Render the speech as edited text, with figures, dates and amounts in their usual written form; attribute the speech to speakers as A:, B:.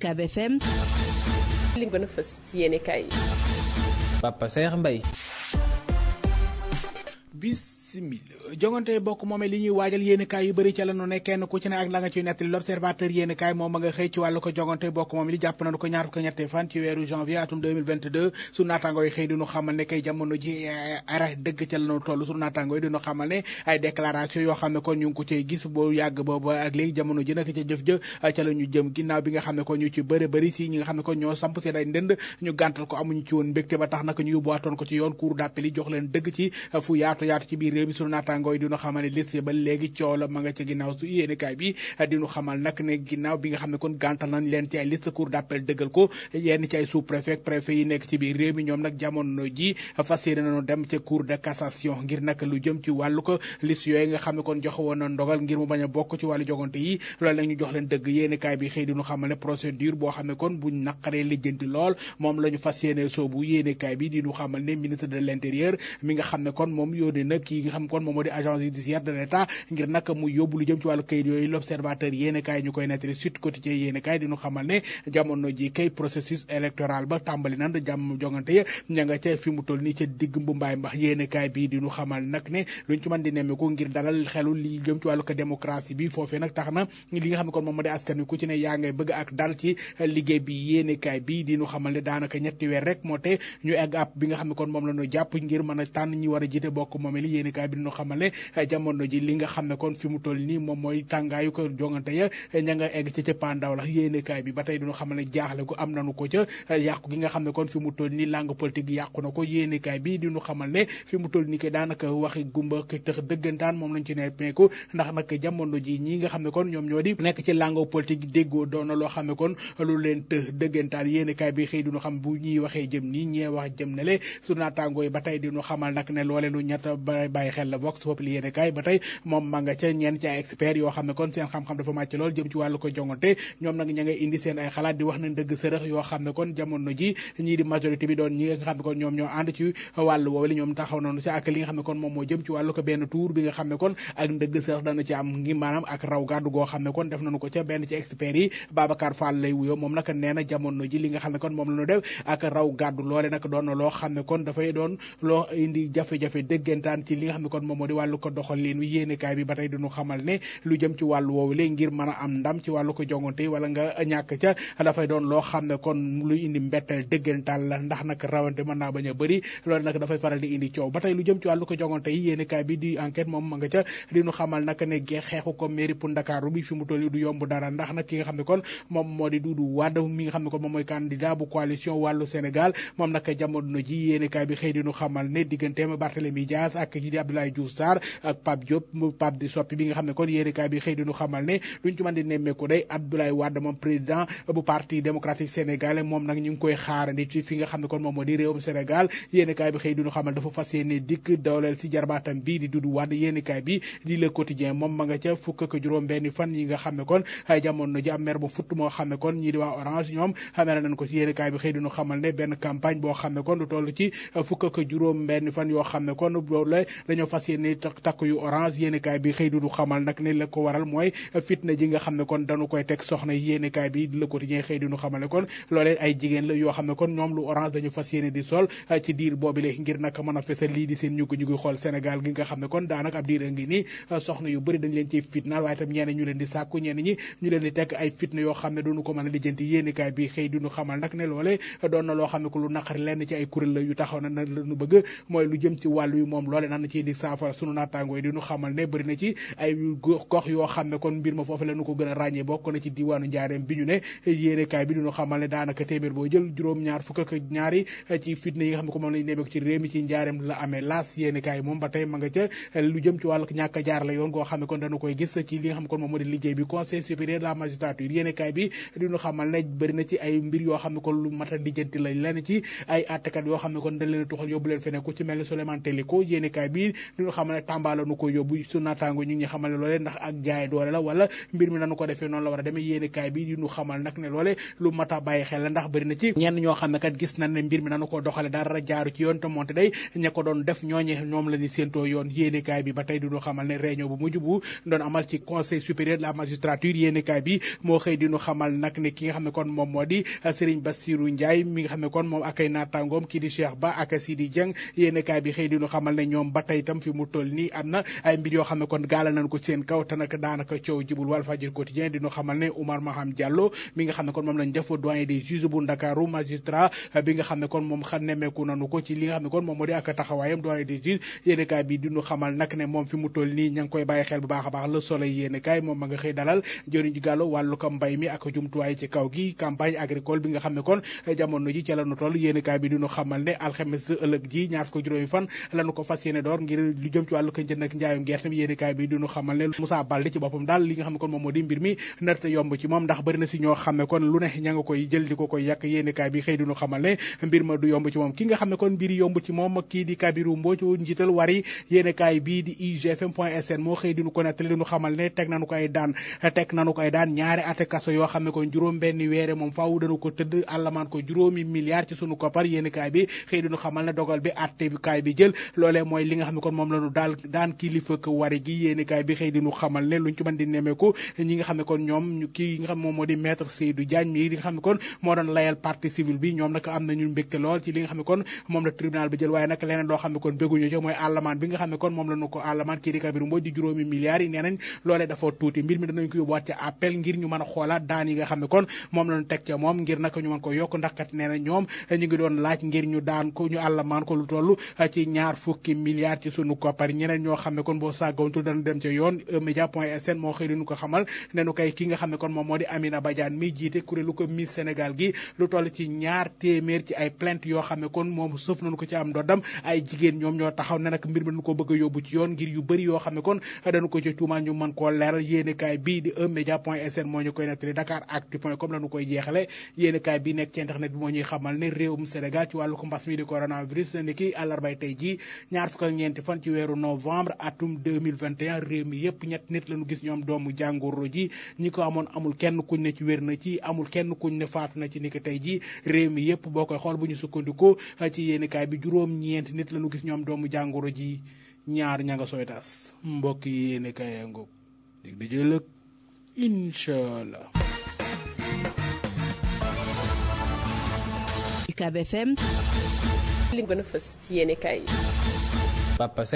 A: UCAB FM.
B: li gën a fës ci yéenekaay yi.
C: Papa Saer Mbaye.
D: jongante bokk moomee li ñuy waajal yéenekaay yu bëri ca la nu ne kenn ku ci ne ak la nga ciy nettali l'observateur yéenekaay moom ma nga xëy ci wàllu ko jongante bokk moom li jàpp nañu ko ñaar fukk ñetti fan ci weeru janvier atum 2022 su naataangoo yi xëy di ñu xamal ne kay jamono ji ara dëgg ca la nu toll su naataangoo yi di ñu xamal ne ay déclaration yoo xam ne kon ñu ngi ko cay gis boo yàgg booba ak léegi jamono ji nag ca jëf jë ca la ñu jëm ginnaaw bi nga xam ne kon ñu ci bëri si ñi nga xam ne kon ñoo samp seen ay ndënd ñu gàntal ko amuñu ci woon mbégte ba tax nag ñu yóbbuwaatoon ko ci yoon cour d'appel yi jox leen dëgg ci fu yaatu ci biir réew mi sunu naataangoo yi dinu xamal ne liste ba léegi coow la ma nga ca ginnaaw su yéenekaay bi dinu xamal nag ne ginnaaw bi nga xam ne kon gàntal nañ leen ci ay liste cour d'appel dëggal ko yenn ci ay sous préfet yi nekk ci biir réew mi ñoom nag jamono ji fas yéene nañu dem ca cour de cassation ngir nag lu jëm ci wàllu ko liste yooyu nga xam ne kon joxe woon na ndogal ngir mu bañ a bokk ci wàllu jogante yi loolu nag ñu jox leen dëgg yéenekaay bi xëy dinu xamal ne procédure boo xam ne kon buñ naqaree lijjanti lool moom la ñu fas yéene soobu yéenekaay bi dinu xamal ne ministre de l'intérieur mi nga xam ne kon moom yónnee na kii nga xam kon moom moo di agence judiciaire de l'État ngir nag mu yóbbu lu jëm ci wàllu kayit yooyu l'observateur yéenekaay ñu koy nettali Sud Quotidien yéenekaay dinu xamal ne jamono ji kay processus électoral ba tàmbali nan jàmm jongante ya ña nga ca fi mu toll nii ca digg mbumbaay mbax yéenekaay bi dinu xamal nag ne luñ ci mën di nemmeeku ngir dalal xelu li jëm ci wàllu ko démocratie bi foofee nag tax na li nga xam ne kon moom moo di askan wi ku ci ne yaa ngay bëgg ak dal ci liggéey bi yéenekaay bi dinu xamal ne daanaka ñetti weer rek moo te ñu egg ab bi nga xam ne kon moom la ñu jàpp ngir mën a tànn ñi war a jiite bokk moom li yéenekaay bi dinu xamal ne jamono ji li nga xam ne kon fi mu toll nii moom mooy tàngaayu ko jongante ya ña nga egg ca cëppaandaw la yéenekaay bi ba tey duñu xamal ne jaaxle ko am nañu ko ca yàqu gi nga xam ne kon fi mu toll nii langue politique yàqu na ko yéenekaay bi diñu xamal ne fi mu toll nii ke daanaka waxi gumba ke tëx dëggantaan moom lañ ci nemmeeku ndax nag jamono ji ñi nga xam ne kon ñoom ñoo di nekk ci langue politique déggoo doon na loo xam ne kon lu leen tëx dëggantaan yéenekaay bi xëy duñu xam bu ñuy waxee jëm nii ñee wax jëm ne le su naataangoo yi ba tey diñu xamal nag ne loole lu ñett bàyyi xel la Vox Populi yéenekaay ba tey moom ma nga ca ñenn ci ay experts yoo xam ne kon seen xam-xam dafa màcc lool jëm ci wàllu ko jongante ñoom nag ña ngay indi seen ay xalaat di wax ne dëgg sërëx yoo xam ne kon jamono ji ñii di majorité bi doon ñi nga xam ne kon ñoom ñoo ànd ci wàllu woowu li ñoom taxaw nañu ci ak li nga xam ne kon moom moo jëm ci wàllu ko benn tour bi nga xam ne kon ak ndëgg sërëx dana ci am ngi maanaam ak raw gàddu goo xam ne kon def nañu ko ca benn ci experts yi Babacar Fall lay wuyoo moom nag nee na jamono ji li nga xam ne kon moom la ñu def ak raw gàddu loole nag doon na loo xam ne kon dafay doon loo indi jafe-jafe dëggantaan ci li nga xam ne kon moom moo di wàllu ko doxal leen wi yéenekaay bi ba tey duñu xamal ne lu jëm ci wàllu woowu léegi ngir mën a am ndam ci wàllu ko jongante wala nga ñàkk ca dafay doon loo xam ne kon luy indi mbettal dëggantaan la ndax nag rawante mën naa bañ a bëri loolu nag dafay faral di indi coow ba tey lu jëm ci wàllu ko jongante yi yéenekaay bi di enquête moom ma nga ca diñu xamal nag ne xeexu ko mairie pour Ndakaaru bi fi mu toll du yomb dara ndax nag ki nga xam ne kon moom moo di Doudou Wade mi nga xam ne kon moom mooy candidat bu coalition wàllu Sénégal moom nag jamono ji yéenekaay bi xëy diñu xamal ne digganteem Barthélémy Dias ak ki di Abdoulaye Diouf Sarr ak Pape Diop Pape di soppi bi nga xam ne kon yéenekaay bi xëy diñu xamal ne luñ ci mën di nemmeeku day Abdoulaye Wade moom président bu parti démocratique sénégalais moom nag ñu ngi koy xaarandi ci fi nga xam ne kon moom moo di réewum Sénégal yéenekaay bi xëy diñu xamal dafa fas yéene dikk dooleel si jarbaatam bii di Doudou Wade yéenekaay bi di Le Quotidien moom ma nga ca fukk ak juróom benn fan yi nga xam ne kon jamono ji am mer bu futt moo xam ne kon ñii di waa Orange ñoom xamee nañ ko ci yéenekaay bi xëy diñu xamal ne benn campagne boo xam ne kon du toll ci fukk ak juróom benn fan yoo xam ne kon loolu dañoo fas yéene takk yu Orange yéenekaay bi xëy diñu xamal nag ne la ko waral mooy fitna ji nga xam ne kon dañu koy teg soxna yéenekaay bi Le Quotidien xëy diñu xamal ne kon loolee ay jigéen la yoo xam ne kon ñoom lu Orange dañu fas yéene di sol ci diir boobi le ngir nag mën a fesal lii di seen ñugg xool Sénégal gi nga xam ne kon daanaka ab diir a ngi nii soxna yu bëri dañ leen ci fitnaal waaye tam ñenn ñu leen di sàkku ñenn ñi ñu leen di teg ay fitna yoo xam ne duñu ko mën a lijjanti yéenekaay bi xëy diñu xamal nag ne loolee doon na loo xam ne ko lu naqari lenn ci ay kuréel la yu taxaw na na lañu bëgg mooy lu jëm ci wàllu yu moom loole nan na ci di saafara sunu naataangoo yi diñu xamal ne bëri na ci ay gox yoo xam ne kon mbir ma foofu la ñu ko gën a ràññee bokk na ci diwaanu Njaareem bi ñu ne yéenekaay bi diñu xamal ne daanaka téeméer boo jël juróom-ñaar fukk ak ñaari ci fitna yi nga xam ne ko moom lañu nemmeeku ci réew mi ci Njaareem la amee laas yéenekaay moom ba tey ma nga ca lu jëm ci wàllu ñàkk a jaar la yoon goo xam ne kon dañu koy gis ci li nga xam ne kon moom moo di liggéey bi conseil supérieur de la magistrature yéenekaay bi diñu xamal ne bëri na ci ay mbir yoo xam ne kon lu mat a lijjanti lañ lenn ci ay àttekat yoo xam ne kon dañ leen tuxal yóbbu leen fene ku ci mel ni Souleymane Teliko yéenekaay bi bi di ñu xamal ne Tamba la nu ko yóbbu su naataango ñu ngi xamal ne loolee ndax ak jaay doole la wala mbir mi nanu ko defee noonu la war a demee yéenekaay bi di ñu xamal nag ne loole lu mat a bàyyi xel la ndax bëri na ci ñenn ñoo xam ne kat gis nañ ne mbir mi nanu ko doxale dara jaaru ci yoon te moonte day ña ko doon def ñooñe ñoom la ñu séentoo yoon yéenekaay bi ba tey di ñu xamal ne réunion bu mujj bu doon amal ci conseil supérieur de la magistrature yéenekaay bi moo xëy di ñu xamal nag ne ki nga xam ne kon moom moo di Serigne Bassirou Ndiaye mi nga xam ne kon moom ak ay naataangoom kii di Cheikh Ba ak Sidi Dieng yéenekaay bi xëy di ñu xamal ne ñoom ba tey itam fi mu toll nii am na ay mbir yoo xam ne kon gaala nañ ko seen kaw te nag daanaka coow jibul Walfadjri quotidien di ñu xamal ne Oumar Maham Diallo mi nga xam ne kon moom lañ def doyen des juges bu Ndakaaru magistrat bi nga xam ne kon moom nemmeeku nañu ko ci li nga xam ne kon moom moo di ak taxawaayam doyen des juges yéenekaay bi di ñu xamal nag ne moom fi mu toll nii ña ngi koy bàyyi xel bu baax a baax Le Soleil yéenekaay moom ma nga xëy dalal jëriñ ji gàllo wàllu ko mbay mi ak jumtuwaay ci kaw gi campagne agricole bi nga xam ne kon jamono ji ca la nu toll yéenekaay bi di ñu xamal ne alxames ëllëg ji ñaar fukk juróomi fan lañu ko fas yéene door ngir lu jëm ci wàllu ko njënd ak njaayum gerte bi yéenekaay bi di ñu xamal ne Moussa Baldé ci boppam daal li nga xam ne kon moom moo di mbir mi narta yomb ci moom ndax bëri na si ñoo xam ne kon lu ne ña nga koy jël di ko koy yàq yéenekaay bi xëy di ñu xamal ne mbir ma du yomb ci moom ki nga xam ne kon mbir yomb ci moom kii di Kabirou Mbodj njiital Wari yéenekaay bi di igfm.sn moo xëy di ñu ko nettali di ñu xamal ne teg nañu ko ay daan ñaari ate kaso yoo xam ne kon juróom benn weere moom faaw dañu ko tëdd àllamaan ko juróomi milliards ci sunu koppar yéenekaay bi xëy di ñu xamal ne dogal bi attekaay bi jël loolee mooy li nga xam ne kon moom la ñu daal daan kilifa ko Wari gi yéenekaay bi xëy di ñu xamal ne luñ ci mën di nemeeku ñi nga xam ne kon ñoom kii nga xam moom moo di maître Seydou Diagne mi li nga xam ne kon moo doon layal partie civile bi ñoom nag am nañu mbégte lool ci li nga xam ne kon moom la tribunal bi jël waaye nag leneen loo xam ne kon bégguñu ci mooy àllamaan bi nga xam ne kon moom la ñu ko àllamaan kii di Kabirou Mbodj di juróomi milliards yi nee nañ loolee dafa tuuti mbir mi danañ ko yóbbuwaat ci appel ngir ñu mën a xoolaat daan yi nga xam ne kon moom la ñu teg ca moom ngir naka ñu mën ko yokk ndax kat nee na ñoom ñu ngi doon laaj ngir ñu daan ko ñu àllamaan ko lu toll ci ñaar fukki milliards ci sunu koppar ñeneen ñoo xam ne kon boo sàggawantul dana dem ca yoon Média.sn moo xëy nu ko xamal ne nu kay ki nga xam ne kon moom moo di Amina Badiane mi jiite kuréelu ko Miss Sénégal gi lu toll ci 200 ci ay plainte yoo xam ne kon moom sëf nañu ko ci am ndoddam ay jigéen ñoom ñoo taxaw ne nag mbir mi dañu ko bëgg a yóbbu ci yoon ngir yu bëri yoo xam ne kon dañu ko ci tuumaal ñu mën koo leeral yéenekaay bii di Média.sn moo ñu koy nettali Dakaractu.com la ñu koy jeexale yéenekaay bi nekk ci internet bi moo ñuy xamal ne réewum Sénégal ci wàllu ko mbas mi di coronavirus ni ki àllarbay tey ji ñaar fukk ak ñeenti fan ci weeru novembre atum 2021 réew mi yëpp ñett nit lañu gis ñoom doomu jàngoro ji ñi ko amoon amul kenn kuñ ne ci wér na ci amul kenn kuñ ne faatu na ci ni ki tey ji réew mi yëpp boo koy xool bu ñu sukkandikoo ci yéenekaay bi juróom-ñeenti nit lañu gis ñoom doomu jàngoro ji ñaar ña nga soytaas mbokk yi yéenekaay yaa ngoog dig di jëlëg inchallah
B: UCAB FM li gën a fës ci yéenekaay yi